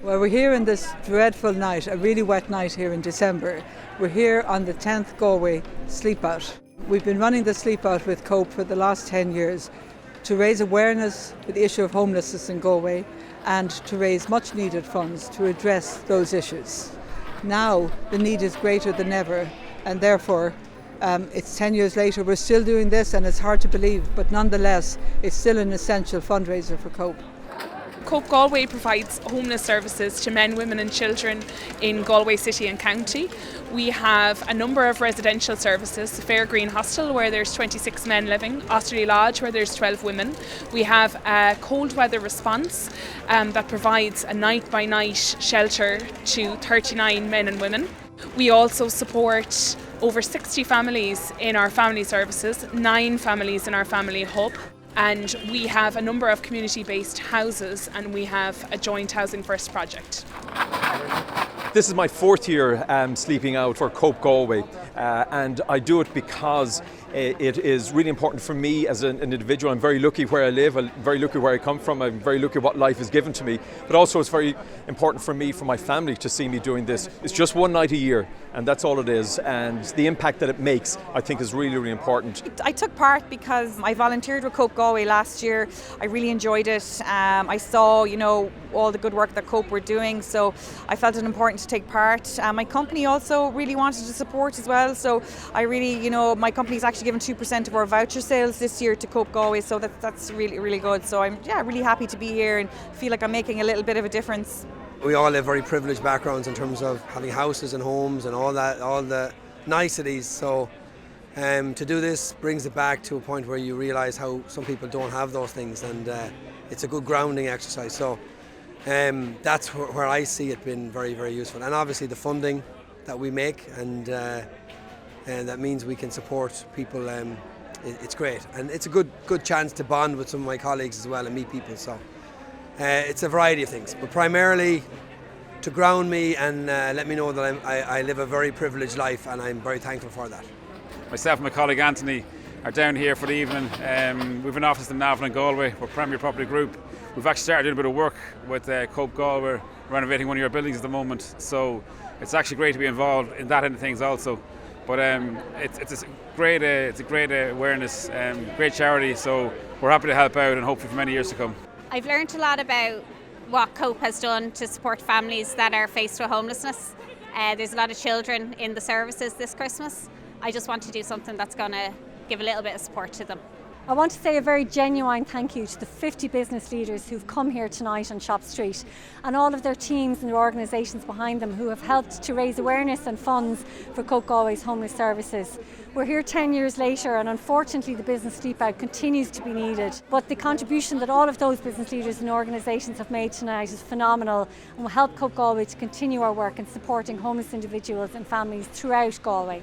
Well, we're here in this dreadful night, a really wet night here in December. We're here on the 10th Galway Sleep Out. We've been running the Sleep Out with COPE for the last 10 years to raise awareness for the issue of homelessness in Galway and to raise much needed funds to address those issues. Now the need is greater than ever, and therefore it's 10 years later, we're still doing this, and it's hard to believe, but nonetheless it's still an essential fundraiser for COPE. COPE Galway provides homeless services to men, women and children in Galway City and County. We have a number of residential services, the Fairgreen Hostel where there's 26 men living, Osterley Lodge where there's 12 women. We have a cold weather response that provides a night by night shelter to 39 men and women. We also support over 60 families in our family services, 9 families in our family hub. And we have a number of community-based houses, and we have a joint Housing First project. This is my 4th year sleeping out for COPE Galway, and I do it because it is really important for me as an individual. I'm very lucky where I live, I'm very lucky where I come from, I'm very lucky what life has given to me, but also it's very important for me, for my family to see me doing this. It's just one night a year, and that's all it is, and the impact that it makes I think is really, really important. I took part because I volunteered with COPE Galway last year. I really enjoyed it. I saw, all the good work that COPE were doing, so I felt it important to take part. My company also really wanted to support as well, so I really, my company's actually given 2% of our voucher sales this year to COPE Galway, so that's really, really good. So I'm really happy to be here and feel like I'm making a little bit of a difference. We all have very privileged backgrounds in terms of having houses and homes and all the niceties, so to do this brings it back to a point where you realise how some people don't have those things, and it's a good grounding exercise. So that's where I see it being very, very useful. And obviously the funding that we make, and that means we can support people. It's great, and it's a good chance to bond with some of my colleagues as well and meet people. So it's a variety of things, but primarily to ground me and let me know that I live a very privileged life, and I'm very thankful for that. Myself and my colleague Anthony are down here for the evening. We've an office in Navan and Galway. We're Premier Property Group. We've actually started doing a bit of work with COPE Galway. We're renovating one of your buildings at the moment, so it's actually great to be involved in that end of things also. But it's a great awareness, great charity, so we're happy to help out and hopefully for many years to come. I've learned a lot about what COPE has done to support families that are faced with homelessness. There's a lot of children in the services this Christmas. I just want to do something that's going to give a little bit of support to them. I want to say a very genuine thank you to the 50 business leaders who've come here tonight on Shop Street, and all of their teams and their organisations behind them who have helped to raise awareness and funds for COPE Galway's homeless services. We're here 10 years later, and unfortunately the business sleep out continues to be needed, but the contribution that all of those business leaders and organisations have made tonight is phenomenal and will help COPE Galway to continue our work in supporting homeless individuals and families throughout Galway.